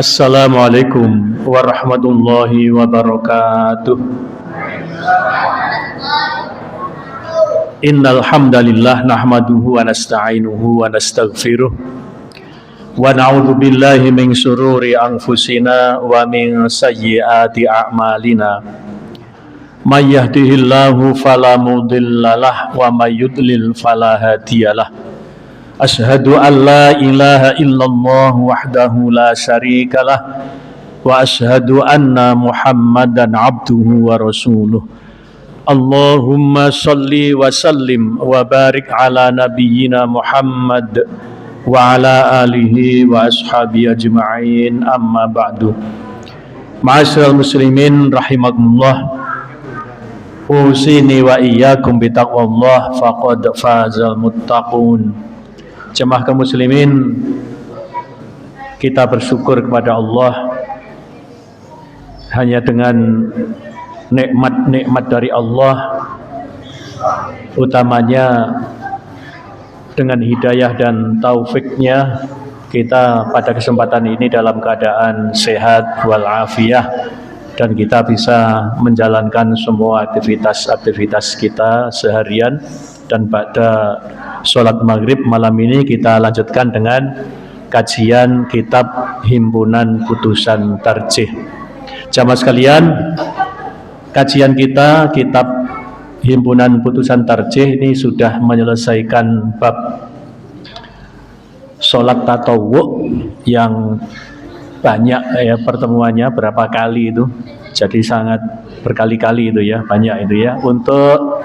Assalamualaikum warahmatullahi wabarakatuh. Innal hamdalillah nahmaduhu wa nasta'inuhu wa nastaghfiruh wa na'udzu billahi min shururi anfusina wa min sayyiati a'malina. May yahdihillahu fala mudhillalah wa may yudlil fala hadiyalah. Asyhadu an la ilaha illallah wahdahu la syarikalah wa asyhadu anna Muhammadan abduhu wa rasuluh. Allahumma shalli wa sallim wa barik ala nabiyyina Muhammad wa ala alihi wa ashabihi ajma'in, amma ba'du. Ma'asyiral muslimin rahimakumullah, usini wa iyyakum bitaqwallah faqad fazal muttaqun. Jemaah kaum muslimin, kita bersyukur kepada Allah hanya dengan nikmat-nikmat dari Allah, utamanya dengan hidayah dan taufiknya kita pada kesempatan ini dalam keadaan sehat walafiat dan kita bisa menjalankan semua aktivitas kita seharian. Dan pada sholat maghrib malam ini kita lanjutkan dengan kajian kitab Himpunan Putusan Tarjih. Jamaah sekalian, kajian kita kitab Himpunan Putusan Tarjih ini sudah menyelesaikan bab sholat tatawwu yang banyak ya pertemuannya, berapa kali itu, jadi sangat berkali-kali itu ya, banyak itu ya. Untuk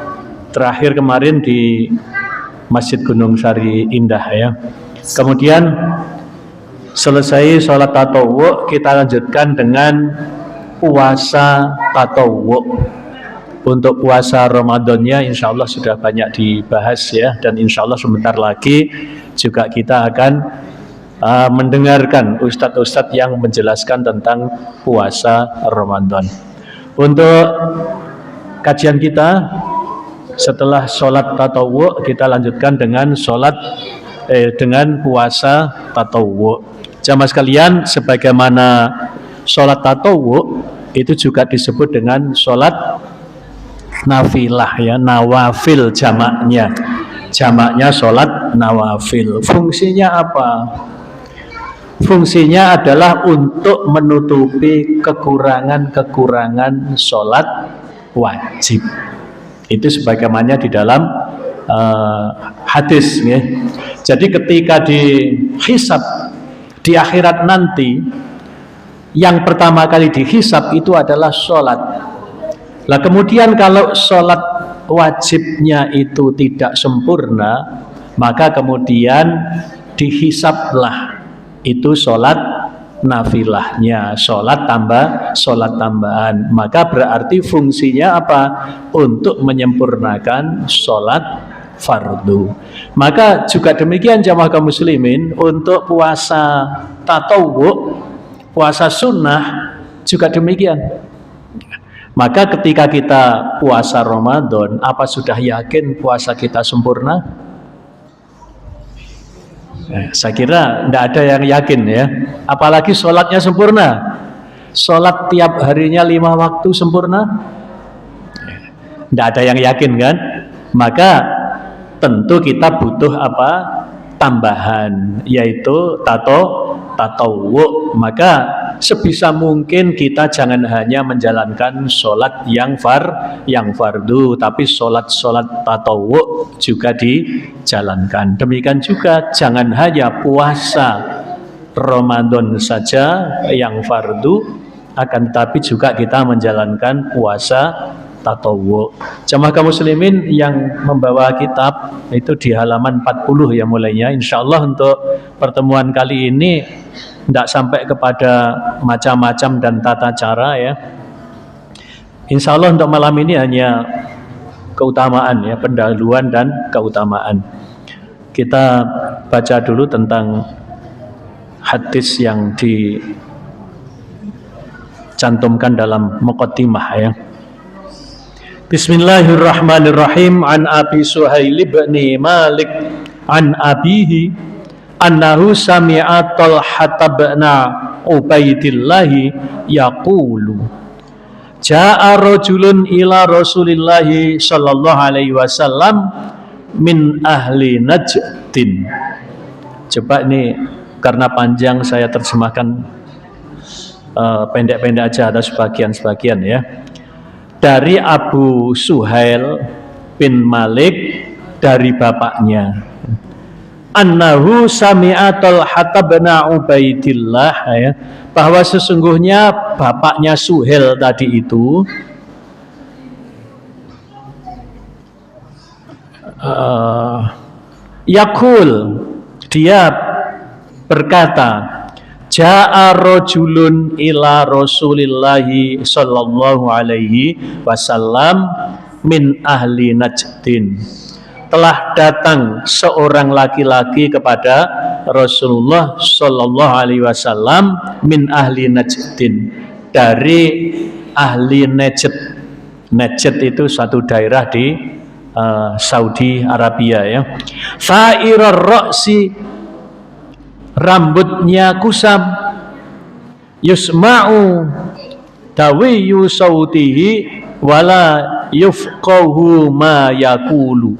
terakhir kemarin di Masjid Gunung Sari Indah ya. Kemudian selesai sholat tatawwu, kita lanjutkan dengan puasa tatawwu. Untuk puasa Ramadannya insya Allah sudah banyak dibahas ya, dan insya Allah sebentar lagi juga kita akan mendengarkan ustadz-ustadz yang menjelaskan tentang puasa Ramadan. Untuk kajian kita setelah sholat tatawwu, kita lanjutkan dengan dengan puasa tatawwu. Jamaah sekalian, sebagaimana sholat tatawwu itu juga disebut dengan sholat nafilah ya, nawafil jamaknya sholat nawafil. Fungsinya apa? Fungsinya adalah untuk menutupi kekurangan sholat wajib. Itu sebagaimana di dalam hadis ya. Jadi ketika dihisab di akhirat nanti, yang pertama kali dihisab itu adalah sholat. Lah kemudian kalau sholat wajibnya itu tidak sempurna, maka kemudian dihisablah itu sholat nafilahnya, sholat tambahan. Maka berarti fungsinya apa? Untuk menyempurnakan sholat fardu. Maka juga demikian jamaah kaum muslimin, untuk puasa tatawwu, puasa sunnah juga demikian. Maka ketika kita puasa Ramadan, apa sudah yakin puasa kita sempurna? Saya kira tidak ada yang yakin ya. Apalagi sholatnya sempurna. Sholat tiap harinya 5 waktu sempurna, tidak ada yang yakin kan? Maka tentu kita butuh apa? Tambahan, yaitu tatawwu. Maka sebisa mungkin kita jangan hanya menjalankan sholat yang fardu, tapi sholat tatawwu juga dijalankan. Demikian juga jangan hanya puasa Ramadan saja yang fardu, akan tetapi juga kita menjalankan puasa tatawwu. Jamaah kaum muslimin yang membawa kitab itu di halaman 40 ya mulainya. Insyaallah untuk pertemuan kali ini tidak sampai kepada macam-macam dan tata cara ya. Insya Allah untuk malam ini hanya keutamaan ya, pendahuluan dan keutamaan. Kita baca dulu tentang hadis yang dicantumkan dalam muqaddimah ya. Bismillahirrahmanirrahim. An Abi Suhail bin Malik an abihi annahu sami'a Talhata bin Ubaidillah yaqulu Ja'a rajulun ila Rasulillahi sallallahu alaihi wasallam min ahli Najdin. Coba ini karena panjang saya terjemahkan pendek-pendek aja atau sebagian-sebagian ya. Dari Abu Suhail bin Malik dari bapaknya. Annahu sami'a Talhata bin Ubaidillah ya, bahwa sesungguhnya bapaknya Suhail tadi itu Yakul, dia berkata, Ja'a rajulun ila Rasulillahi sallallahu alaihi wasallam min ahli Najdin. Telah datang seorang laki-laki kepada Rasulullah sallallahu alaihi wasallam min ahli Najdin, dari ahli Najd. Najd itu satu daerah di Saudi Arabia ya. Fa'irar ra'si, rambutnya kusam, yusma'u dawiyu sautihi wala yufqahu ma yakulu,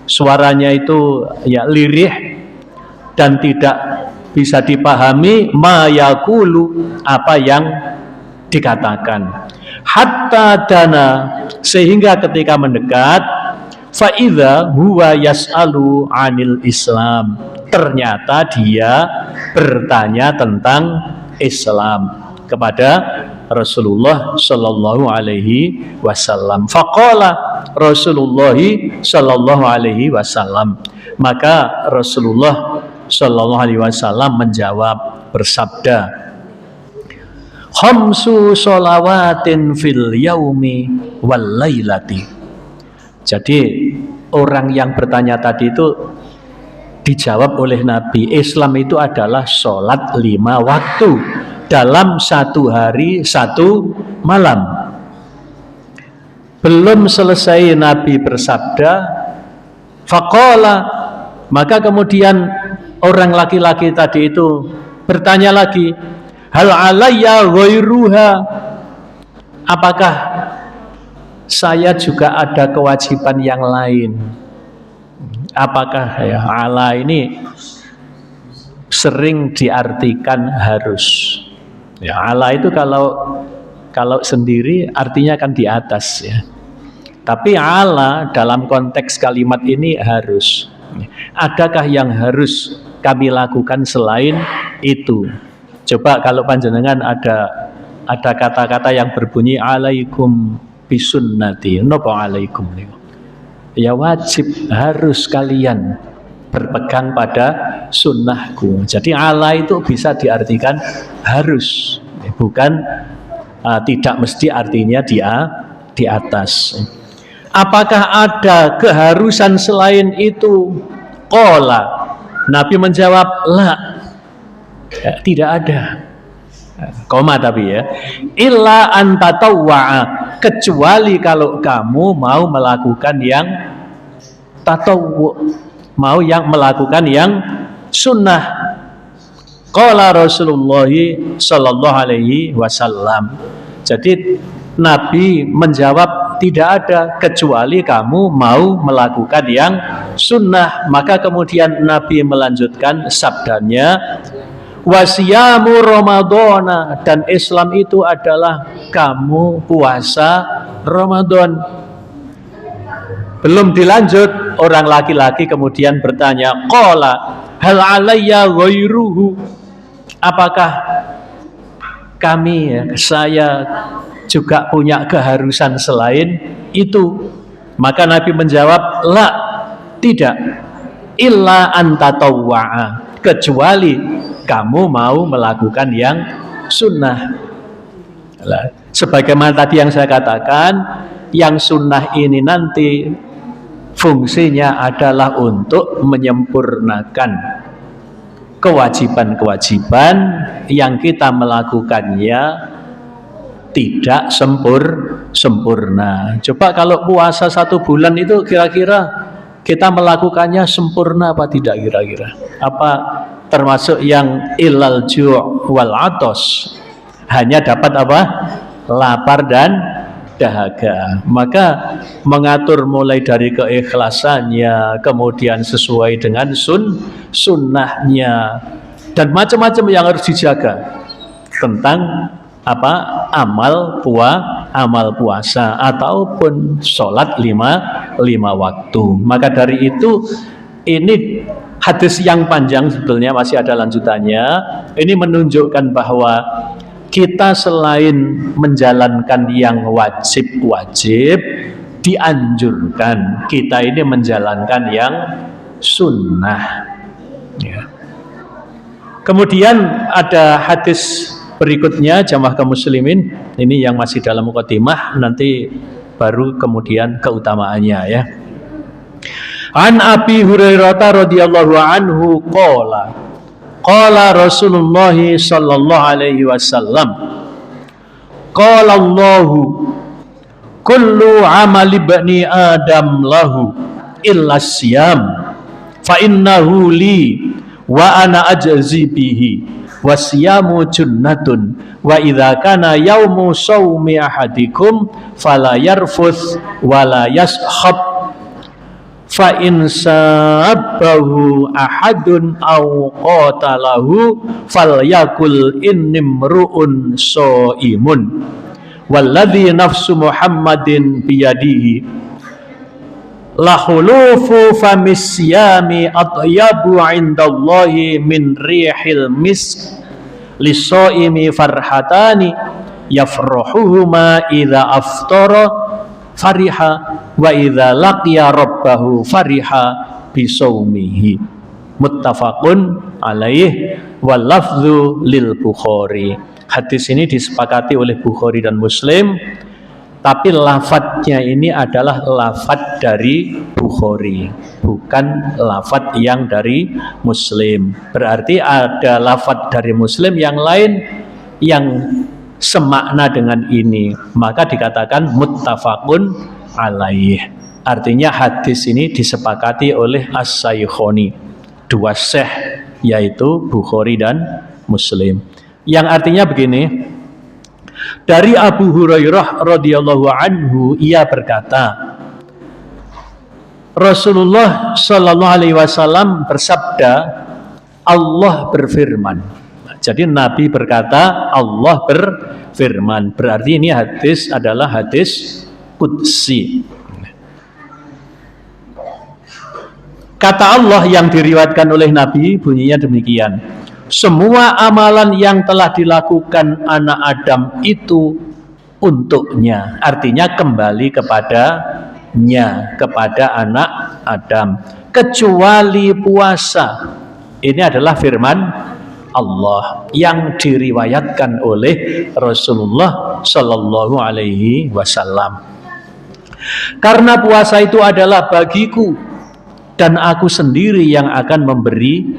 suaranya itu ya lirih dan tidak bisa dipahami ma yakulu, apa yang dikatakan. Hatta dana, sehingga ketika mendekat, fa'idha huwa yas'alu anil Islam, ternyata dia bertanya tentang Islam kepada Rasulullah sallallahu alaihi wasallam. Faqala Rasulullah sallallahu alaihi wasallam, maka Rasulullah sallallahu alaihi wasallam menjawab, bersabda, khamsu sholawatin fil yaumi wal lailati. Jadi orang yang bertanya tadi itu dijawab oleh Nabi, Islam itu adalah sholat 5 waktu dalam 1 hari 1 malam. Belum selesai Nabi bersabda, faqala, maka kemudian orang laki-laki tadi itu bertanya lagi, hal alayya ghairuha, apakah saya juga ada kewajiban yang lain? Apakah ya, ala ini sering diartikan harus. Ya, ala itu kalau sendiri artinya kan di atas ya. Tapi ala dalam konteks kalimat ini harus. Adakah yang harus kami lakukan selain itu? Coba kalau panjenengan ada kata-kata yang berbunyi alaikum bisunnati, napa alaikum niku? Ya wajib, harus kalian berpegang pada sunnahku. Jadi ala itu bisa diartikan harus, bukan tidak mesti artinya di atas. Apakah ada keharusan selain itu? Qala, Nabi menjawab, la, ya, tidak ada. Koma tapi ya, illa antatawwa'a, kecuali kalau kamu mau melakukan yang tatawwu, mau yang melakukan yang sunnah. Qala Rasulullah sallallahu alaihi wasallam. Jadi Nabi menjawab, tidak ada kecuali kamu mau melakukan yang sunnah. Maka kemudian Nabi melanjutkan sabdanya, wasiyamu Ramadhana, dan Islam itu adalah kamu puasa Ramadan. Belum dilanjut, orang laki-laki kemudian bertanya, qala hal alayya ghairuhu, apakah saya juga punya keharusan selain itu? Maka Nabi menjawab, la, tidak, illa antatawwa'a, kecuali kamu mau melakukan yang sunnah. Sebagaimana tadi yang saya katakan, yang sunnah ini nanti fungsinya adalah untuk menyempurnakan kewajiban-kewajiban yang kita melakukannya tidak sempurna. Coba kalau puasa 1 bulan itu kira-kira kita melakukannya sempurna apa tidak kira-kira? Apa termasuk yang ilal ju' wal atos, hanya dapat apa? Lapar dan dahaga. Maka mengatur mulai dari keikhlasannya, kemudian sesuai dengan sunnahnya, dan macam-macam yang harus dijaga tentang apa? Amal puasa ataupun sholat lima waktu. Maka dari itu, ini hadis yang panjang sebetulnya, masih ada lanjutannya. Ini menunjukkan bahwa kita selain menjalankan yang wajib-wajib, dianjurkan kita ini menjalankan yang sunnah. Ya. Kemudian ada hadis berikutnya, jamaah kaum muslimin, ini yang masih dalam mukadimah, nanti baru kemudian keutamaannya ya. An Abi Hurairah radhiyallahu anhu qala Rasulullah sallallahu alaihi wasallam, qala Allahu kullu amali bani adam lahu illa siyam fa innahu li wa ana ajzi bihi wasiyamu junnatun wa idza kana yaumu shaumi ahadikum fala yarfuth wala yashab fa in sabbahu ahadun aw qatalahu falyakul innimru'un shaimun walladzi nafsu Muhammadin biyadihi lahulufu famisyami atyabu indallahi min rihil misk lisaimi farhatani yafrahuhuma idza aftara fariha wa idza laqiya rabbahu fariha bisaumihi. Muttafaqun alaih wal lafdzu lil Bukhari. Hadis ini disepakati oleh Bukhari dan Muslim, tapi lafadznya ini adalah lafadz dari Bukhari, bukan lafadz yang dari Muslim. Berarti ada lafadz dari Muslim yang lain yang semakna dengan ini, maka dikatakan muttafaqun alaih. Artinya hadis ini disepakati oleh as-saykhoni, dua syekh, yaitu Bukhari dan Muslim. Yang artinya begini, dari Abu Hurairah radhiyallahu anhu, ia berkata, Rasulullah sallallahu alaihi wasallam bersabda, Allah berfirman. Jadi Nabi berkata, Allah berfirman. Berarti ini hadis adalah hadis qudsi. Kata Allah yang diriwayatkan oleh Nabi bunyinya demikian: semua amalan yang telah dilakukan anak Adam itu untuknya. Artinya kembali kepadanya, kepada anak Adam, kecuali puasa. Ini adalah firman Allah yang diriwayatkan oleh Rasulullah Sallallahu Alaihi Wasallam. Karena puasa itu adalah bagiku dan aku sendiri yang akan memberi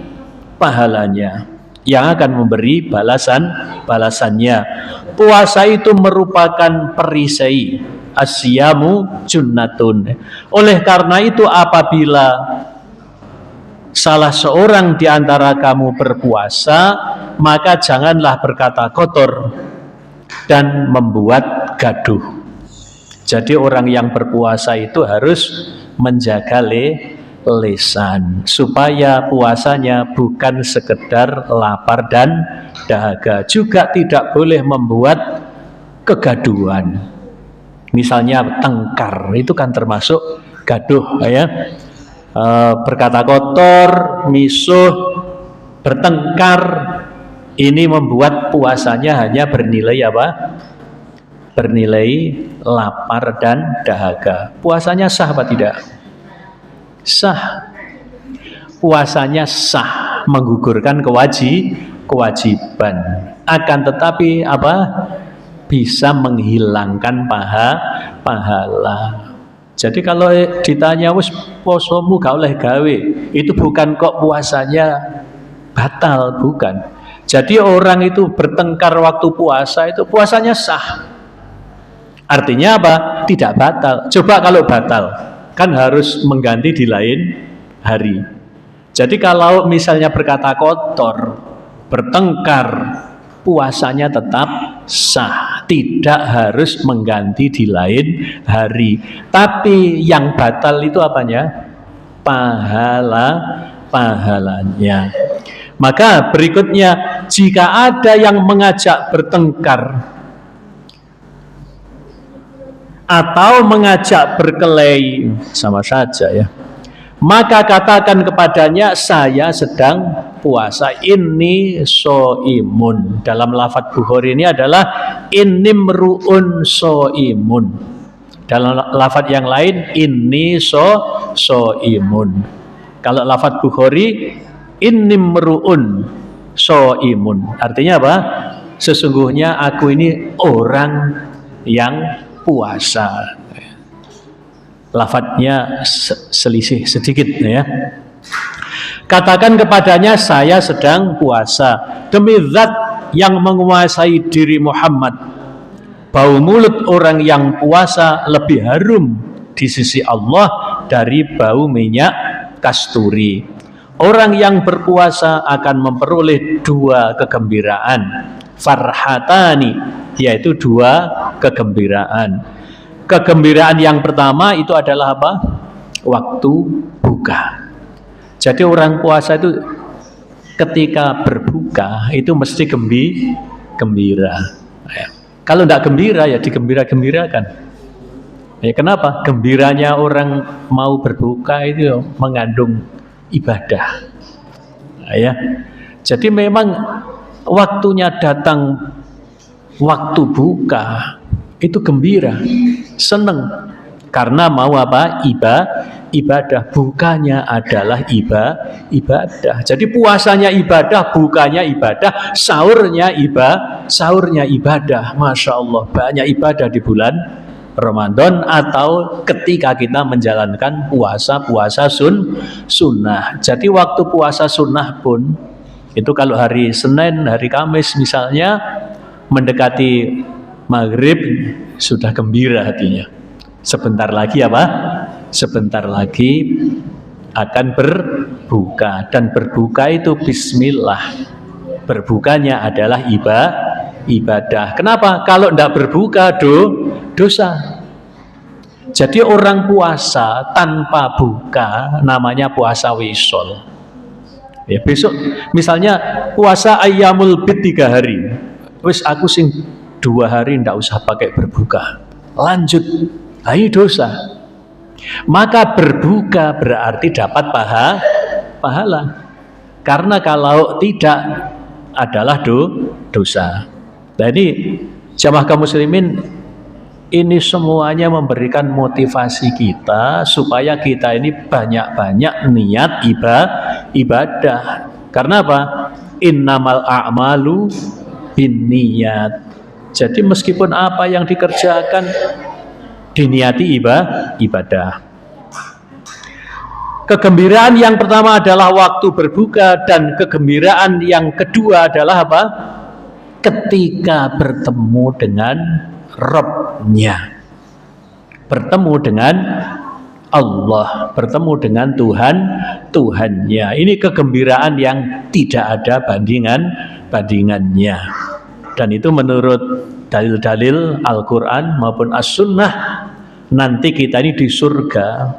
pahalanya, yang akan memberi balasannya. Puasa itu merupakan perisai, asyamu junnatun. Oleh karena itu, apabila salah seorang di antara kamu berpuasa, maka janganlah berkata kotor dan membuat gaduh. Jadi orang yang berpuasa itu harus menjaga lisan, supaya puasanya bukan sekedar lapar dan dahaga. Juga tidak boleh membuat kegaduhan. Misalnya tengkar, itu kan termasuk gaduh ya. Berkata kotor, misuh, bertengkar, ini membuat puasanya hanya bernilai apa? Bernilai lapar dan dahaga. Puasanya sah apa tidak? Sah. Puasanya sah, menggugurkan kewajiban. Akan tetapi apa? Bisa menghilangkan pahala. Jadi kalau ditanya wis posomu gak oleh gawe, itu bukan kok puasanya batal, bukan. Jadi orang itu bertengkar waktu puasa, itu puasanya sah. Artinya apa? Tidak batal. Coba kalau batal, kan harus mengganti di lain hari. Jadi kalau misalnya berkata kotor, bertengkar, puasanya tetap sah, tidak harus mengganti di lain hari. Tapi yang batal itu apanya? Pahalanya. Maka berikutnya, jika ada yang mengajak bertengkar atau mengajak berkelahi, sama saja ya, maka katakan kepadanya, saya sedang puasa, inni so'imun. Dalam lafadz Bukhari ini adalah inimru'un so'imun. Dalam lafadz yang lain, inni so'imun. Kalau lafadz Bukhari, inimru'un so'imun. Artinya apa? Sesungguhnya aku ini orang yang puasa. Lafadznya selisih sedikit ya. Katakan kepadanya, saya sedang puasa. Demi zat yang menguasai diri Muhammad, bau mulut orang yang puasa lebih harum di sisi Allah dari bau minyak kasturi. Orang yang berpuasa akan memperoleh dua kegembiraan, farhatani, yaitu dua kegembiraan. Kegembiraan yang pertama itu adalah apa? Waktu buka. Jadi orang puasa itu ketika berbuka itu mesti gembira. Ya. Kalau tidak gembira ya digembira-gembirakan. Ya, kenapa? Gembiranya orang mau berbuka itu mengandung ibadah. Ya. Jadi memang waktunya datang, waktu buka itu gembira, seneng, karena mau apa? Ibadah. Bukanya adalah ibadah. Jadi puasanya ibadah, bukanya ibadah, sahurnya ibadah. Masya Allah, banyak ibadah di bulan Ramadan atau ketika kita menjalankan puasa sunnah. Jadi waktu puasa sunnah pun itu kalau hari Senin, hari Kamis misalnya mendekati maghrib sudah gembira hatinya. Sebentar lagi apa? Sebentar lagi akan berbuka, dan berbuka itu bismillah. Berbukanya adalah ibadah. Kenapa? Kalau tidak berbuka dosa. Jadi orang puasa tanpa buka namanya puasa wisol. Ya, besok misalnya puasa ayyamul bid 3 hari. Wis aku sing 2 hari ndak usah pakai berbuka. Lanjut. Ini dosa. Maka berbuka berarti dapat pahala. Karena kalau tidak adalah dosa. Nah ini jamaah kaum muslimin, ini semuanya memberikan motivasi kita supaya kita ini banyak-banyak niat ibadah. Karena apa? Innamal a'malu binniyat. Jadi meskipun apa yang dikerjakan diniati ibadah. Kegembiraan yang pertama adalah waktu berbuka, dan kegembiraan yang kedua adalah apa? Ketika bertemu dengan Rabb-Nya, bertemu dengan Allah, bertemu dengan Tuhannya. Ini kegembiraan yang tidak ada bandingannya. Dan itu menurut dalil-dalil Al-Quran maupun As-Sunnah. Nanti kita ini di surga,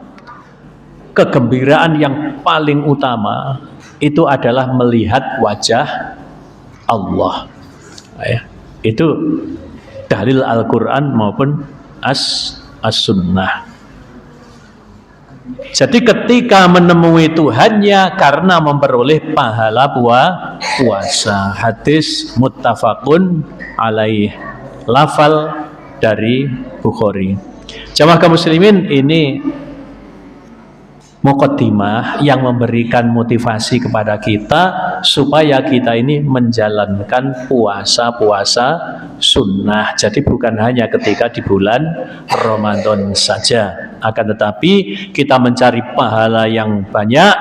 kegembiraan yang paling utama itu adalah melihat wajah Allah. Itu dalil Al-Quran maupun As-Sunnah. Jadi ketika menemui Tuhannya karena memperoleh pahala puasa. Hadis muttafaqun alaih, lafal dari Bukhari. Jamaah kaum muslimin, ini muqaddimah yang memberikan motivasi kepada kita supaya kita ini menjalankan puasa-puasa sunnah. Jadi bukan hanya ketika di bulan Ramadan saja, akan tetapi kita mencari pahala yang banyak,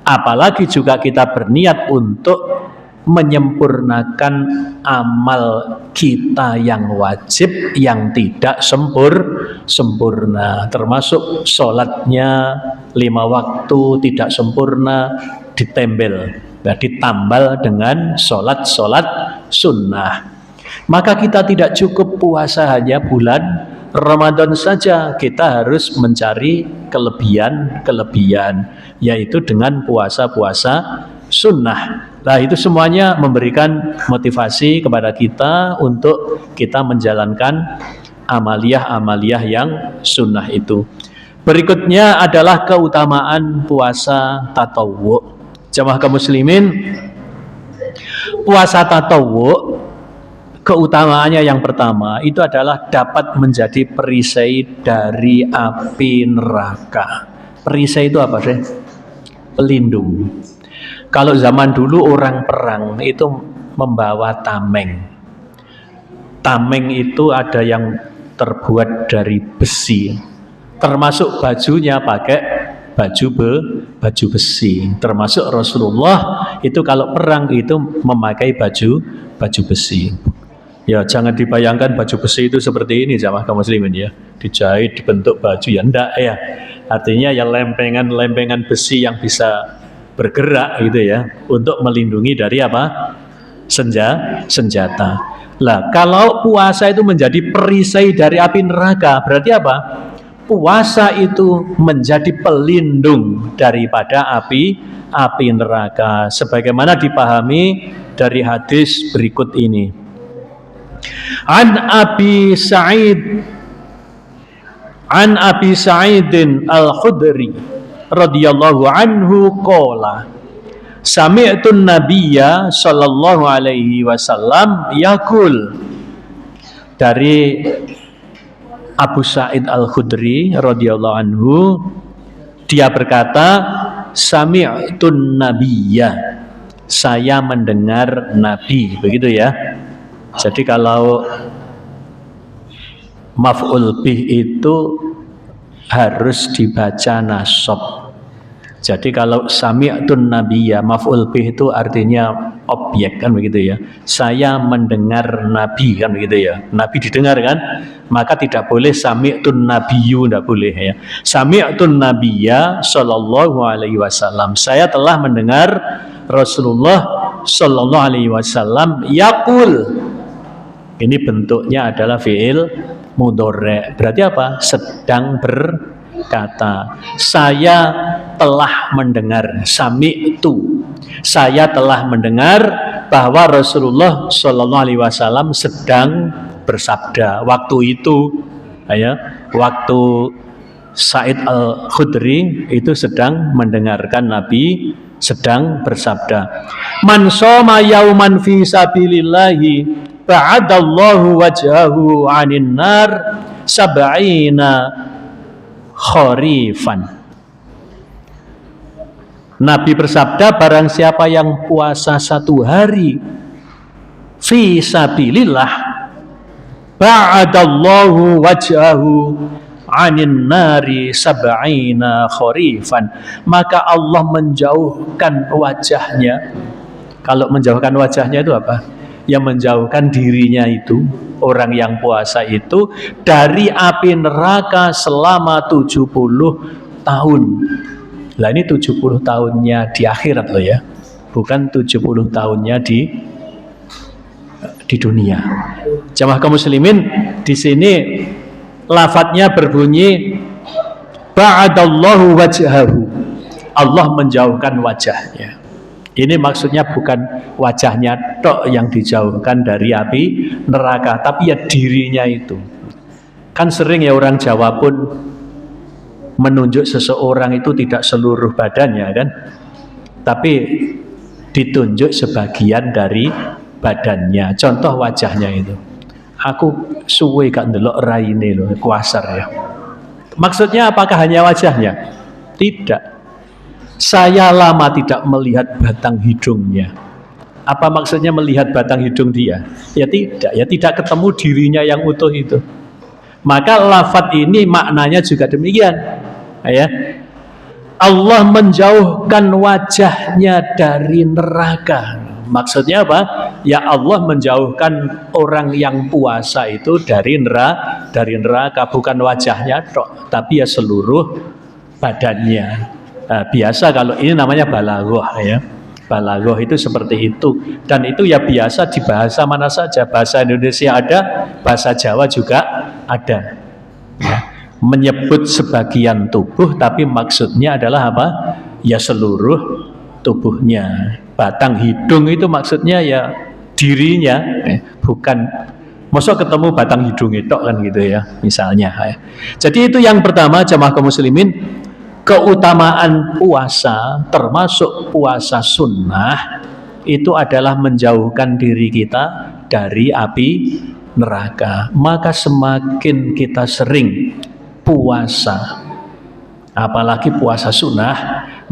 apalagi juga kita berniat untuk menyempurnakan amal kita yang wajib yang tidak sempurna, termasuk sholatnya 5 waktu tidak sempurna ditambal dengan sholat sunnah. Maka kita tidak cukup puasa hanya bulan Ramadan saja, kita harus mencari kelebihan, yaitu dengan puasa-puasa sunnah. Nah, itu semuanya memberikan motivasi kepada kita untuk kita menjalankan amaliyah-amaliyah yang sunnah itu. Berikutnya adalah keutamaan puasa tatawwu. Jamaah kaum muslimin, puasa tatawwu keutamaannya yang pertama itu adalah dapat menjadi perisai dari api neraka. Perisai itu apa sih? Pelindung. Kalau zaman dulu orang perang itu membawa tameng. Tameng itu ada yang terbuat dari besi. Termasuk bajunya pakai baju besi. Termasuk Rasulullah itu kalau perang itu memakai baju besi. Ya, jangan dibayangkan baju besi itu seperti ini jamaah kaum muslimin ya. Dijahit, dibentuk baju ya enggak ya. Artinya ya lempengan besi yang bisa bergerak gitu ya, untuk melindungi dari apa? Senjata. Lah, kalau puasa itu menjadi perisai dari api neraka, berarti apa? Puasa itu menjadi pelindung daripada api neraka, sebagaimana dipahami dari hadis berikut ini. An Abi Sa'idin Al-Khudri radhiyallahu anhu qala sami'tun nabiyya sallallahu alaihi wasallam yaqul. Dari Abu Sa'id Al-Khudri radhiyallahu anhu, dia berkata, sami'tun nabiyya, saya mendengar nabi, begitu ya. Jadi kalau maf'ul bih itu harus dibaca nasab. Jadi kalau sami'tun nabiyya, maf'ul bih itu artinya objek kan begitu ya. Saya mendengar nabi kan begitu ya. Nabi didengar kan? Maka tidak boleh sami'tun nabiyyu, tidak boleh ya. Sami'tun nabiyya sallallahu alaihi wasallam. Saya telah mendengar Rasulullah sallallahu alaihi wasallam yaqul. Ini bentuknya adalah fi'il mudhari'. Berarti apa? Sedang berkata. Saya telah mendengar, sami'tu. Saya telah mendengar bahwa Rasulullah sallallahu alaihi wasallam sedang bersabda. Waktu itu ya, waktu Sa'id Al-Khudri itu sedang mendengarkan Nabi sedang bersabda. Man shoma yauman fi sabilillahi ba'adallahu wajhahu 'anil nar sab'ina kharifan. Nabi bersabda, barang siapa yang puasa 1 hari fi sabilillah ba'adallahu wajhahu 'anil nari sab'ina kharifan, maka Allah menjauhkan wajahnya. Kalau menjauhkan wajahnya itu apa? Yang menjauhkan dirinya itu, orang yang puasa itu, dari api neraka selama 70 tahun. Lah ini 70 tahunnya di akhirat loh ya, bukan 70 tahunnya di dunia. Jamaah kaum muslimin, di sini lafadznya berbunyi ba'adallahu wajhahu, Allah menjauhkan wajahnya. Ini maksudnya bukan wajahnya tok yang dijauhkan dari api neraka, tapi ya dirinya itu. Kan sering ya orang Jawa pun menunjuk seseorang itu tidak seluruh badannya kan, tapi ditunjuk sebagian dari badannya. Contoh wajahnya itu. Aku suwe gak ndelok raine lho, kuasar ya. Maksudnya apakah hanya wajahnya? Tidak. Saya lama tidak melihat batang hidungnya. Apa maksudnya melihat batang hidung dia? Ya tidak, ya tidak ketemu dirinya yang utuh itu. Maka lafadz ini maknanya juga demikian. Ya. Allah menjauhkan wajahnya dari neraka. Maksudnya apa? Ya Allah menjauhkan orang yang puasa itu dari neraka, bukan wajahnya tok, tapi ya seluruh badannya. Nah, biasa kalau ini namanya balaghah ya. Balaghah itu seperti itu, dan itu ya biasa di bahasa mana saja. Bahasa Indonesia ada, bahasa Jawa juga ada ya. Menyebut sebagian tubuh tapi maksudnya adalah apa? Ya seluruh tubuhnya. Batang hidung itu maksudnya ya dirinya, bukan masa ketemu batang hidung itu kan gitu ya misalnya ya. Jadi itu yang pertama jamaah kaum muslimin, keutamaan puasa termasuk puasa sunnah itu adalah menjauhkan diri kita dari api neraka. Maka semakin kita sering puasa, apalagi puasa sunnah,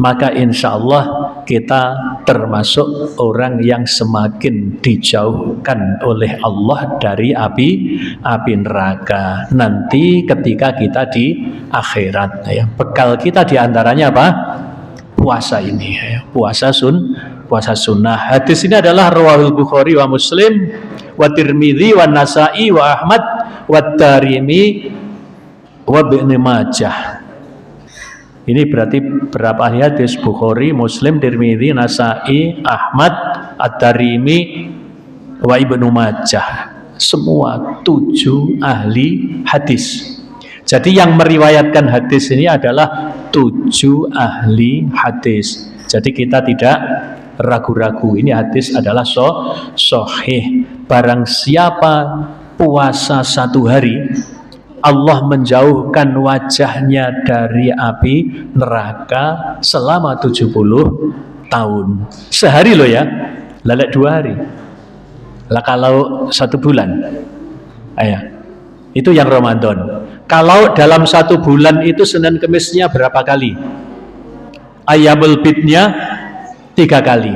maka insya Allah kita termasuk orang yang semakin dijauhkan oleh Allah dari api neraka nanti ketika kita di akhirat ya. Bekal kita diantaranya apa? Puasa ini ya. Puasa sunnah. Hadis ini adalah rawahul Bukhari wa Muslim wa Tirmidzi wa Nasa'i wa Ahmad wa Darimi wa Ibnu Majah. Ini berarti berapa hadis? Bukhari, Muslim, Tirmidzi, Nasa'i, Ahmad, Ad-Darimi, wa Ibnu Majah. Semua 7 ahli hadis. Jadi yang meriwayatkan hadis ini adalah 7 ahli hadis. Jadi kita tidak ragu-ragu. Ini hadis adalah sahih. Barang siapa puasa 1 hari, Allah menjauhkan wajahnya dari api neraka selama 70 tahun. Sehari loh ya, lalek 2 hari. Lah kalau 1 bulan, itu yang Ramadan. Kalau dalam 1 bulan itu Senin Kemisnya berapa kali? Ayyamul bidnya 3 kali.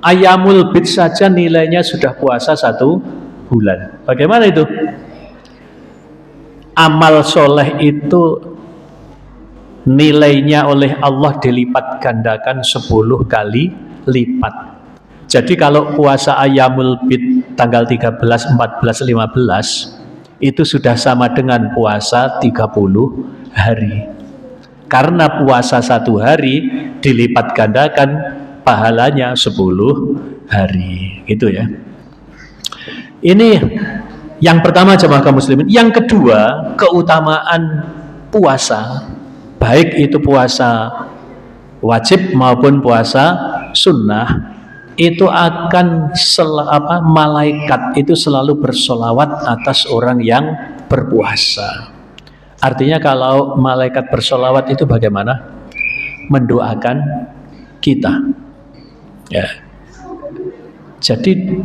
Ayyamul bid saja nilainya sudah puasa 1 bulan. Bagaimana itu? Amal soleh itu nilainya oleh Allah dilipat gandakan 10 kali lipat. Jadi kalau puasa Ayyamul Bid tanggal 13, 14, 15 itu sudah sama dengan puasa 30 hari. Karena puasa 1 hari dilipat gandakan pahalanya 10 hari. Gitu ya. Ini yang pertama jemaah kaum muslimin. Yang kedua, keutamaan puasa, baik itu puasa wajib maupun puasa sunnah, itu akan malaikat itu selalu bersolawat atas orang yang berpuasa. Artinya kalau malaikat bersolawat itu bagaimana? Mendoakan kita. Ya. Jadi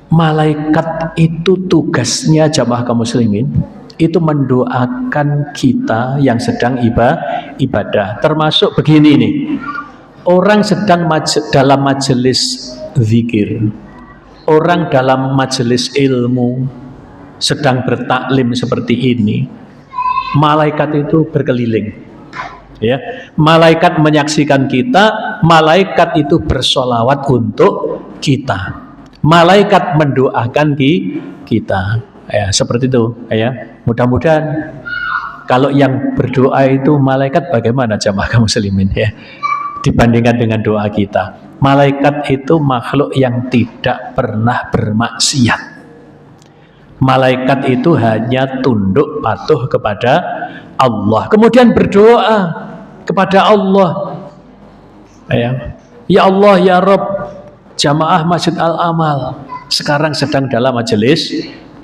malaikat itu tugasnya jamaah kaum muslimin itu mendoakan kita yang sedang ibadah. Termasuk begini nih, orang sedang dalam majelis zikir, orang dalam majelis ilmu sedang bertaklim seperti ini, malaikat itu berkeliling ya. Malaikat menyaksikan kita, malaikat itu bersolawat untuk kita, malaikat mendoakan kita ya, seperti itu ya. Mudah-mudahan kalau yang berdoa itu malaikat, bagaimana jamaah kaum muslimin ya, dibandingkan dengan doa kita. Malaikat itu makhluk yang tidak pernah bermaksiat. Malaikat itu hanya tunduk patuh kepada Allah, kemudian berdoa kepada Allah ya Allah ya Rabb, jamaah Masjid Al-Amal sekarang sedang dalam majelis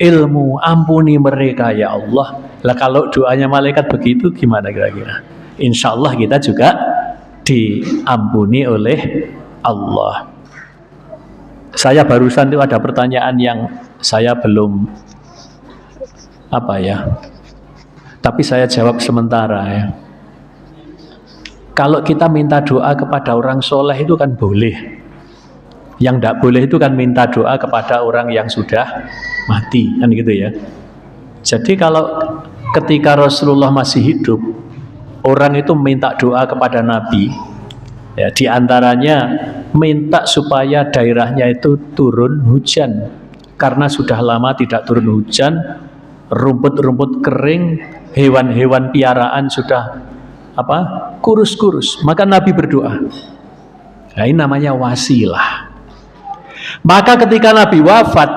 ilmu, ampuni mereka ya Allah. Lah kalau doanya malaikat begitu gimana kira-kira? Insya Allah kita juga diampuni oleh Allah. Saya barusan itu ada pertanyaan yang saya belum tapi saya jawab sementara ya. Kalau kita minta doa kepada orang soleh itu kan boleh. Yang tidak boleh itu kan minta doa kepada orang yang sudah mati, kan gitu ya. Jadi kalau ketika Rasulullah masih hidup, orang itu minta doa kepada Nabi ya, diantaranya minta supaya daerahnya itu turun hujan, karena sudah lama tidak turun hujan, rumput-rumput kering, hewan-hewan piaraan sudah kurus-kurus. Maka Nabi berdoa. Nah, ini namanya wasilah. Maka ketika Nabi wafat,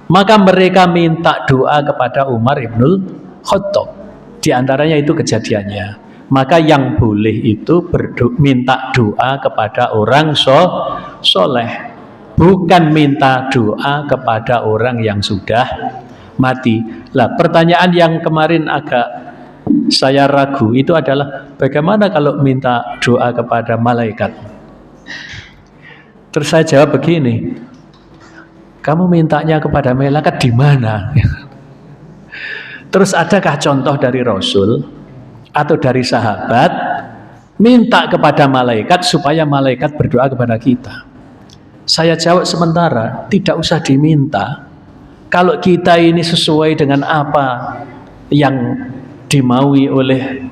maka mereka minta doa kepada Umar ibnul Khattab. Di antaranya itu kejadiannya. Maka yang boleh itu minta doa kepada orang soleh, bukan minta doa kepada orang yang sudah mati. Lah, pertanyaan yang kemarin agak saya ragu itu adalah bagaimana kalau minta doa kepada malaikat? Terus saya jawab begini, kamu mintanya kepada malaikat di mana? Terus adakah contoh dari Rasul atau dari sahabat minta kepada malaikat supaya malaikat berdoa kepada kita? Saya jawab sementara, tidak usah diminta. Kalau kita ini sesuai dengan apa yang dimaui oleh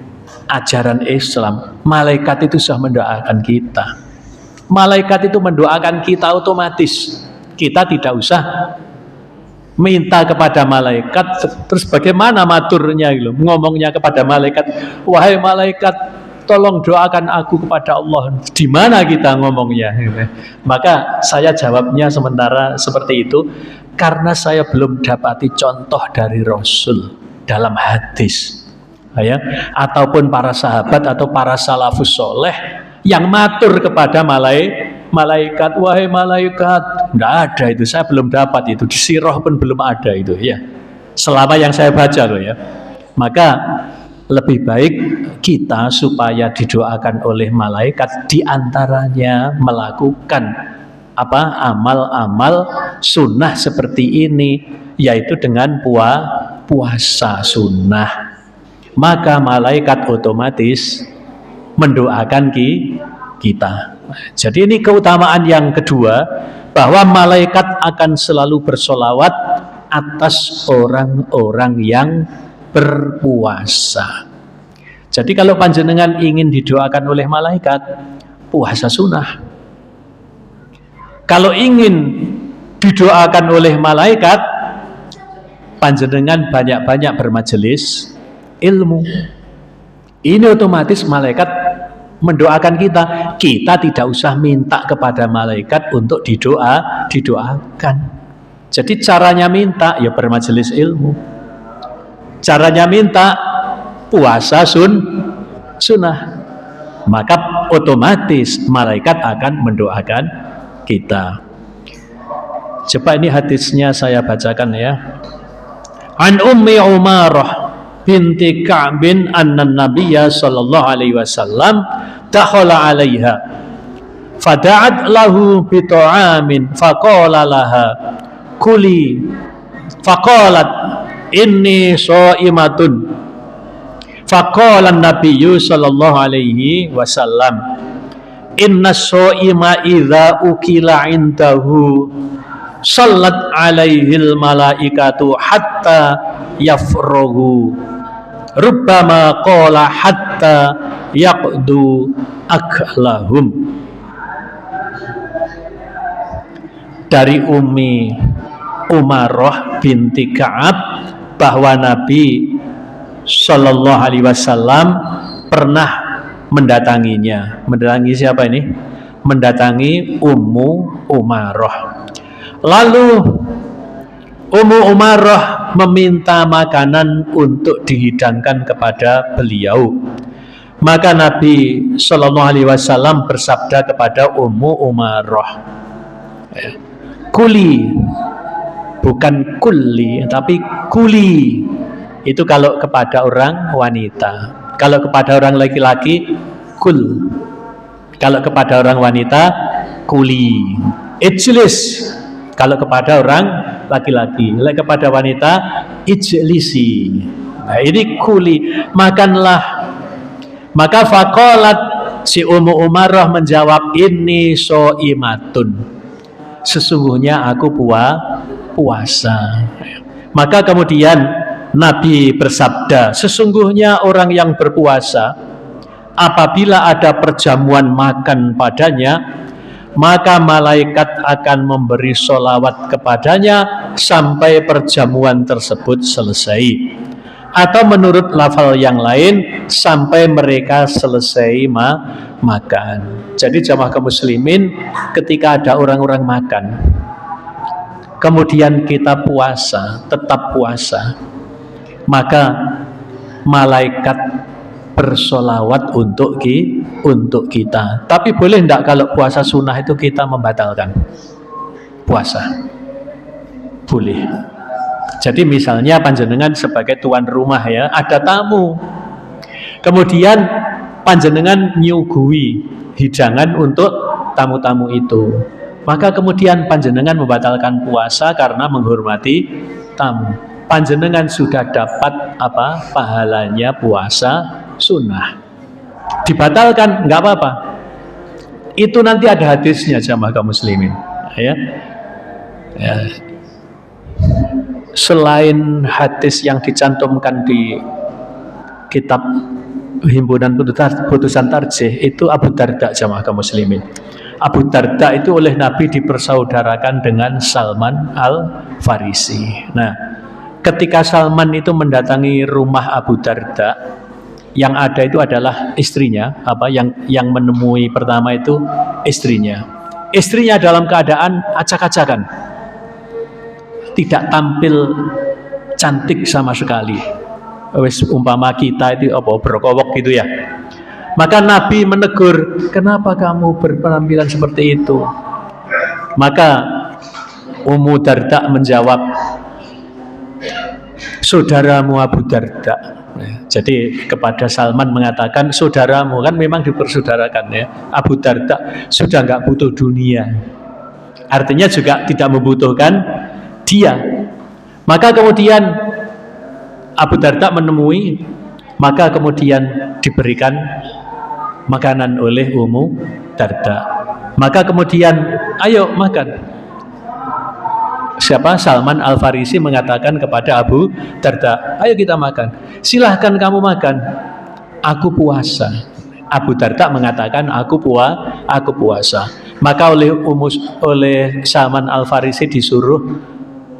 ajaran Islam, malaikat itu sudah mendoakan kita. Malaikat itu mendoakan kita otomatis. Kita tidak usah minta kepada malaikat. Terus bagaimana maturnya gitu, ngomongnya kepada malaikat, wahai malaikat tolong doakan aku kepada Allah. Di mana kita ngomongnya? Maka saya jawabnya sementara seperti itu, karena saya belum dapati contoh dari Rasul dalam hadis, ya, ataupun para sahabat atau para salafus soleh yang matur kepada malaikat, wahai malaikat. Tidak ada itu, saya belum dapat itu, di sirah pun belum ada itu, ya, selama yang saya baca loh, ya. Maka lebih baik kita supaya didoakan oleh malaikat, diantaranya melakukan amal-amal sunnah seperti ini, yaitu dengan puasa sunnah. Maka malaikat otomatis mendoakan kita. Jadi ini keutamaan yang kedua, bahwa malaikat akan selalu bersolawat atas orang-orang yang berpuasa. Jadi kalau panjenengan ingin didoakan oleh malaikat, puasa sunnah. Kalau ingin didoakan oleh malaikat, panjenengan banyak-banyak bermajelis ilmu. Ini otomatis malaikat mendoakan kita. Kita tidak usah minta kepada malaikat untuk didoakan. Jadi caranya minta ya bermajelis ilmu. Caranya minta puasa sunnah. Maka otomatis malaikat akan mendoakan kita. Coba ini hadisnya saya bacakan, ya. An Ummi Umarah binti Ka'bin anna Nabiyya sallallahu alaihi wasallam dakhala 'alaiha fada'at lahu bi ta'amin faqala laha kuli faqalat inni sha'imatun faqala an-nabiyyu sallallahu alaihi wasallam inna sha'ima idza ukila 'indahu sallat 'alaihil malaikatu hatta yafrohu rubbama qala hatta yaqdu aklahum. Dari Ummi Umarah binti Ka'ab bahwa Nabi Shallallahu Alaihi Wasallam pernah mendatanginya. Mendatangi siapa ini? Mendatangi Ummu Umarah. Lalu Ummu Umarah meminta makanan untuk dihidangkan kepada beliau. Maka Nabi Shallallahu Alaihi Wasallam bersabda kepada Ummu Umarah, kuli, bukan kuli, tapi kuli. Itu kalau kepada orang wanita. Kalau kepada orang laki-laki, kul. Kalau kepada orang wanita, kuli. Ijlis. Kalau kepada orang laki-laki, kepada wanita, ijlisi. Nah, ini kuli, makanlah. Maka faqalat, si Ummu Umarah menjawab, inni sho'imatun, sesungguhnya aku puasa. Maka kemudian Nabi bersabda, sesungguhnya orang yang berpuasa apabila ada perjamuan makan padanya, maka malaikat akan memberi sholawat kepadanya sampai perjamuan tersebut selesai. Atau menurut lafal yang lain, sampai mereka selesai makan. Jadi jamaah kaum muslimin, ketika ada orang-orang makan, kemudian kita puasa, tetap puasa, maka malaikat bersolawat untuk kita. Tapi boleh enggak kalau puasa sunnah itu kita membatalkan puasa? Boleh. Jadi misalnya panjenengan sebagai tuan rumah ya, ada tamu, kemudian panjenengan nyuguhi hidangan untuk tamu-tamu itu, maka kemudian panjenengan membatalkan puasa karena menghormati tamu. Panjenengan sudah dapat apa? Pahalanya puasa sunnah. Dibatalkan nggak apa-apa. Itu nanti ada hadisnya jamaah kaum muslimin. Ya. Selain hadis yang dicantumkan di kitab Himpunan Putusan Tarjih, itu Abu Darda jamaah kaum muslimin. Abu Darda itu oleh Nabi dipersaudarakan dengan Salman Al-Farisi. Nah, ketika Salman itu mendatangi rumah Abu Darda, yang ada itu adalah istrinya, yang menemui pertama itu istrinya. Istrinya dalam keadaan acak-acakan, tidak tampil cantik sama sekali. Wes umpama kita itu berkowok gitu ya. Maka Nabi menegur, kenapa kamu berpenampilan seperti itu? Maka Ummu Darda menjawab, saudaramu Abu Darda. Jadi kepada Salman mengatakan, saudaramu, kan memang dipersaudarakan ya. Abu Darda sudah nggak butuh dunia, artinya juga tidak membutuhkan dia. Maka kemudian Abu Darda menemui, maka kemudian diberikan makanan oleh Ummu Darda. Maka kemudian ayo makan. Siapa? Salman Al-Farisi mengatakan kepada Abu Darda, ayo kita makan. Silahkan kamu makan, aku puasa. Abu Darda mengatakan aku puasa. Maka oleh Salman Al-Farisi disuruh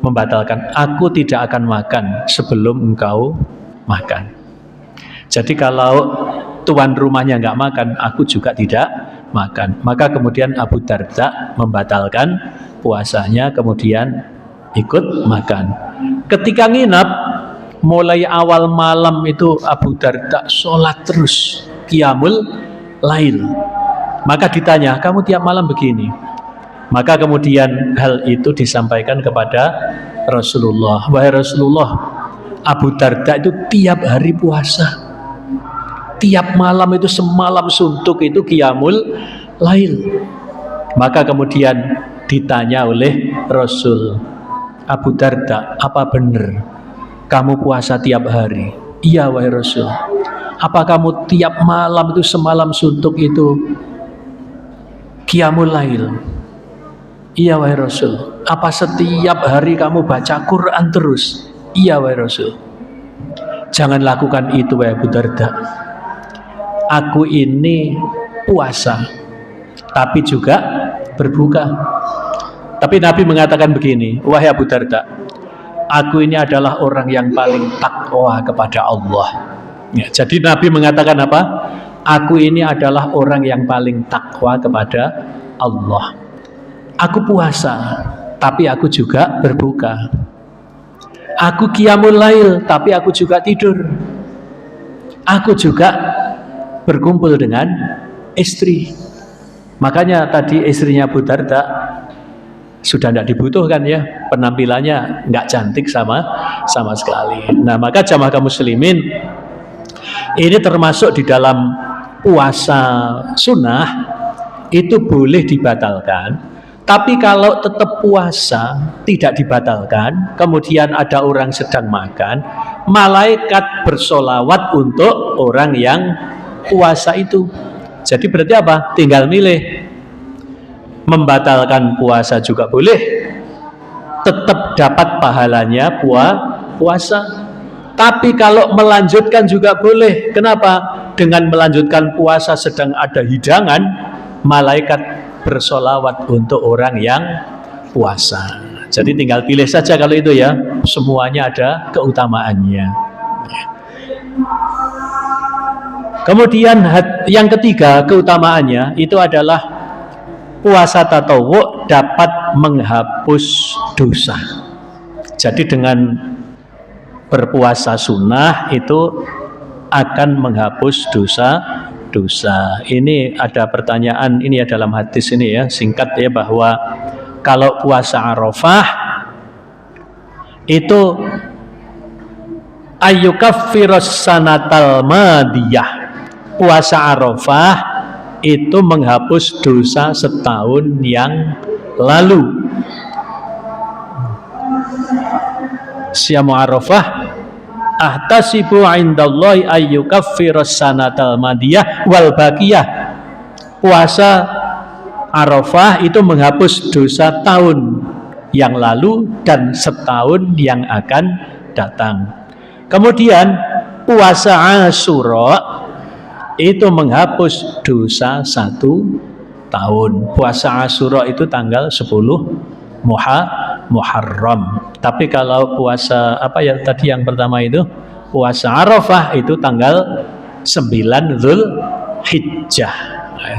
membatalkan, aku tidak akan makan sebelum engkau makan. Jadi kalau tuan rumahnya nggak makan, aku juga tidak makan. Maka kemudian Abu Darda membatalkan puasanya, kemudian ikut makan. Ketika nginap, mulai awal malam itu Abu Darda sholat terus, qiyamul lail. Maka ditanya, kamu tiap malam begini? Maka kemudian hal itu disampaikan kepada Rasulullah. Wahai Rasulullah, Abu Darda itu tiap hari puasa, tiap malam itu semalam suntuk itu qiyamul lail. Maka kemudian ditanya oleh Rasul, Abu Darda, apa benar kamu puasa tiap hari? Iya wahai Rasul. Apa kamu tiap malam itu semalam suntuk itu qiyamul lail? Iya wahai Rasul. Apa setiap hari kamu baca Quran terus? Iya wahai Rasul. Jangan lakukan itu wahai Abu Darda. Aku ini puasa, tapi juga berbuka. Tapi Nabi mengatakan begini, wahai Abu Darda, aku ini adalah orang yang paling takwa kepada Allah. Ya, jadi Nabi mengatakan apa? Aku ini adalah orang yang paling takwa kepada Allah. Aku puasa, tapi aku juga berbuka. Aku qiyamul lail, tapi aku juga tidur. Aku juga berkumpul dengan istri. Makanya tadi istrinya Abu Darda sudah tidak dibutuhkan ya, penampilannya nggak cantik sama sekali. Nah, maka jamaah kaum muslimin, ini termasuk di dalam puasa sunnah, itu boleh dibatalkan. Tapi kalau tetap puasa tidak dibatalkan, kemudian ada orang sedang makan, malaikat bersolawat untuk orang yang puasa itu. Jadi berarti apa? Tinggal milih. Membatalkan puasa juga boleh, tetap dapat pahalanya puasa. Tapi kalau melanjutkan juga boleh. Kenapa? Dengan melanjutkan puasa sedang ada hidangan, malaikat bersolawat untuk orang yang puasa. Jadi tinggal pilih saja kalau itu ya, semuanya ada keutamaannya. Kemudian yang ketiga keutamaannya itu adalah puasa tatawwu dapat menghapus dosa. Jadi dengan berpuasa sunnah itu akan menghapus dosa. Ini ada pertanyaan ini ya dalam hadis ini ya, singkat ya, bahwa kalau puasa Arafah itu ayyukaffiras sanatal madiyah. Puasa Arafah itu menghapus dosa setahun yang lalu. Syamu Arafah ahtasibu indallahi ayyukaffiras sanatal madiyah wal baqiyah. Puasa Arafah itu menghapus dosa tahun yang lalu dan setahun yang akan datang. Kemudian puasa Asyura itu menghapus dosa 1 tahun. Puasa Asyura itu tanggal 10 Muharram. Tapi kalau puasa apa ya tadi yang pertama itu, puasa Arafah itu tanggal 9 Dzulhijjah.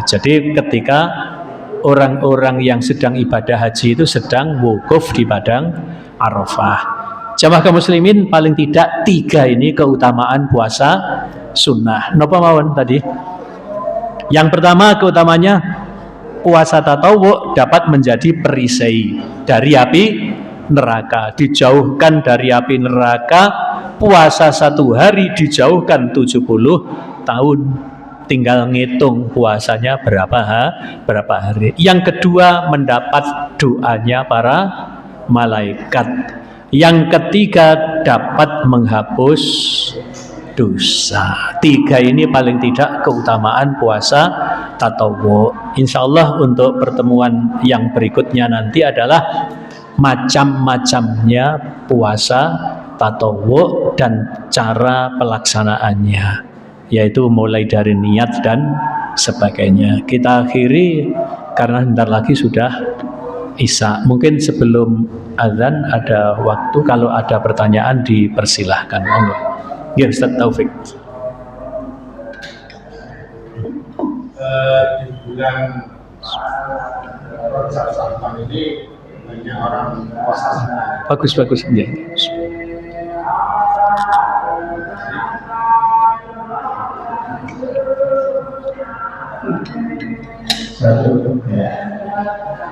Jadi ketika orang-orang yang sedang ibadah haji itu sedang wukuf di padang Arafah. Jamaah kaum muslimin, paling tidak 3 ini keutamaan puasa sunnah. Napa mawon tadi? Yang pertama keutamanya puasa tatawwu dapat menjadi perisai dari api neraka, dijauhkan dari api neraka. Puasa 1 hari dijauhkan 70 tahun. Tinggal ngitung puasanya berapa hari. Yang kedua mendapat doanya para malaikat. Yang ketiga dapat menghapus dosa. 3 ini paling tidak keutamaan puasa tatawwu. Insya Allah untuk pertemuan yang berikutnya nanti adalah macam-macamnya puasa tatawwu dan cara pelaksanaannya, yaitu mulai dari niat dan sebagainya. Kita akhiri karena bentar lagi sudah Isya. Mungkin sebelum azan ada waktu, kalau ada pertanyaan dipersilahkan. Ya Ustaz Taufik. Di bulan Rajab Sya'ban ini banyak orang puasa sunnah. Bagus ya. Satu ya.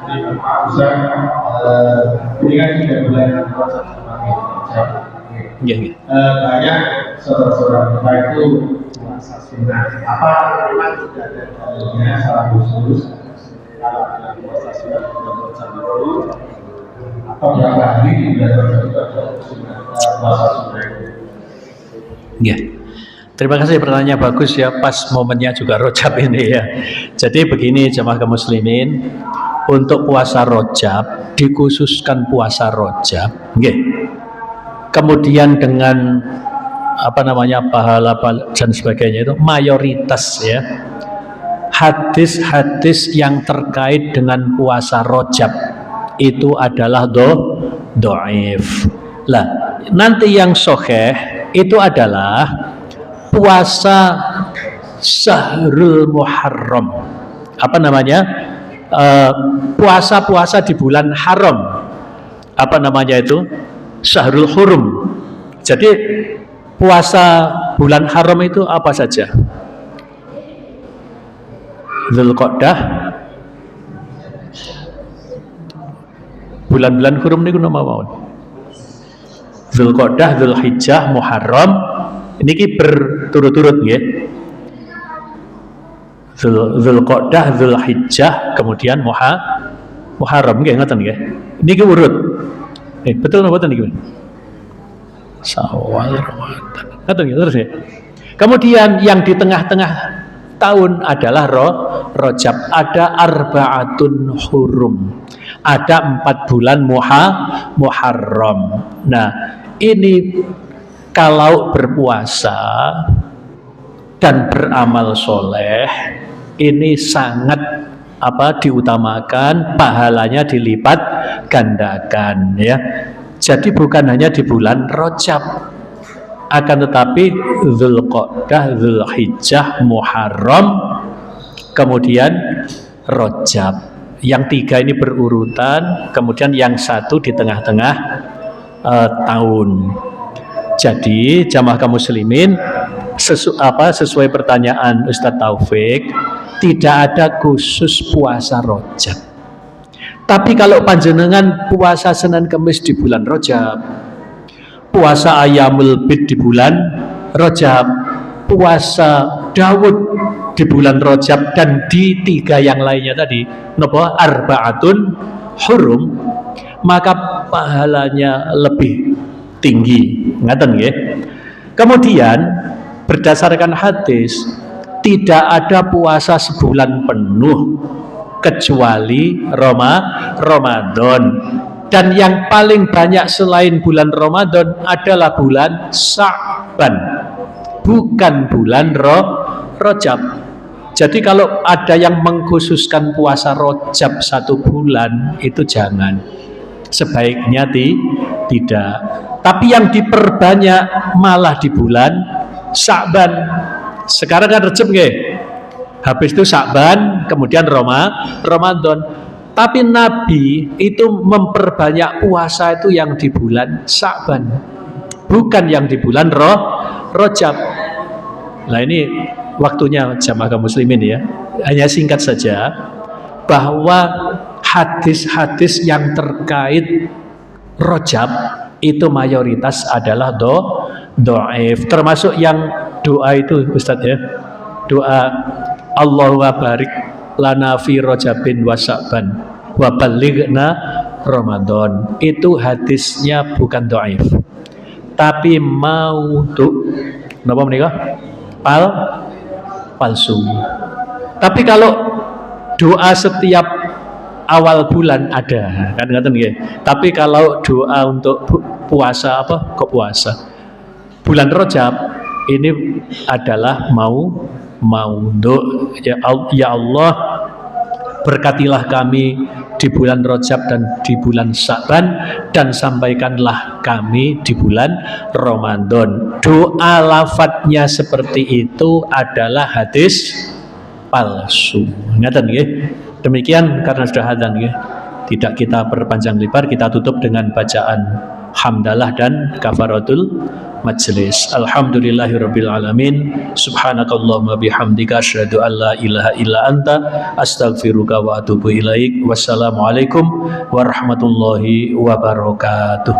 Jadi Pak Ustaz, ini kan sudah bulan Rajab Sya'ban. Ya. Banyak saudara-saudara kita itu puasa sunnah. Apa memang tidak ada dalilnya secara khusus kalau ada puasa sunnah di bulan Rajab itu, atau berapa hari di bulan Rajab itu ada puasa sunnah itu? Ya. Terima kasih, pertanyaannya bagus ya, pas momennya juga Rajab ini ya. Jadi begini jamaah kaum muslimin, untuk puasa Rajab dikhususkan puasa Rajab, nggih. Kemudian dengan pahala dan sebagainya itu mayoritas ya. Hadis-hadis yang terkait dengan puasa Rajab itu adalah dhaif. Lah, nanti yang sahih itu adalah puasa Syahrul Muharram. Puasa-puasa di bulan haram. Itu? Syahrul Hurum. Jadi puasa bulan haram itu apa saja? Dzulqa'dah. Bulan-bulan hurum niku napa mawon? Dzulqa'dah, Dzulhijjah, Muharram. Niki berturut-turut nggih. Dzulqa'dah, Dzulhijjah, kemudian Muharram nggih, ngoten nggih. Niki urut. Betul napa mboten niki? Syawal, Ramadan. Ngoten nggih terus nggih. Kemudian yang di tengah-tengah tahun adalah Rajab. Ada arba'atun hurum. Ada 4 bulan Muharram. Nah, ini kalau berpuasa dan beramal soleh ini sangat diutamakan, pahalanya dilipat gandakan ya. Jadi bukan hanya di bulan Rajab, akan tetapi Dzulqa'dah, Dzulhijjah, Muharram, kemudian Rajab. Yang tiga ini berurutan, kemudian yang satu di tengah-tengah tahun. Jadi jamaah kaum muslimin, sesuai pertanyaan Ustadz Taufik, tidak ada khusus puasa Rajab. Tapi kalau panjenengan puasa Senin Kamis di bulan Rajab, puasa Ayyamul Bid di bulan Rajab, puasa Daud di bulan Rajab, dan di tiga yang lainnya tadi, napa arba'atun hurum, maka pahalanya lebih tinggi. Ngaten nggih. Kemudian berdasarkan hadis, tidak ada puasa sebulan penuh kecuali Ramadan. Dan yang paling banyak selain bulan Ramadan adalah bulan Sya'ban, bukan bulan Rajab. Jadi kalau ada yang mengkhususkan puasa Rajab 1 bulan, itu jangan. Sebaiknya tidak. Tapi yang diperbanyak malah di bulan Sya'ban. Sekarang kan Rajab nggih. Habis itu Sya'ban, kemudian Ramadan. Tapi Nabi itu memperbanyak puasa itu yang di bulan Sya'ban, bukan yang di bulan Rajab. Nah ini waktunya jamaah kaum muslimin ya. Hanya singkat saja bahwa hadis-hadis yang terkait Rajab itu mayoritas adalah dhaif. Termasuk yang doa itu Ustadz ya. Doa Allahumma barik lana fi Rajabin wa Sya'ban wa ballighna Ramadan. Itu hadisnya bukan dhaif, tapi maudhu. Napa menika? Palsu. Tapi kalau doa setiap awal bulan ada, kan ngaten nggih. Tapi kalau doa untuk puasa puasa bulan Rajab ini adalah maudhu. Ya Allah, berkatilah kami di bulan Rajab dan di bulan Sya'ban, dan sampaikanlah kami di bulan Ramadan. Doa lafadznya seperti itu adalah hadis palsu. Ngaten nggih. Demikian karena sudah adzan nggih. Tidak kita perpanjang lebar, kita tutup dengan bacaan hamdalah dan kafaratul majlis. Alhamdulillahirabbil alamin. Subhanakallahumma bihamdika asyhadu an la ilaha illa anta astaghfiruka wa atubu ilaik. Wassalamualaikum warahmatullahi wabarakatuh.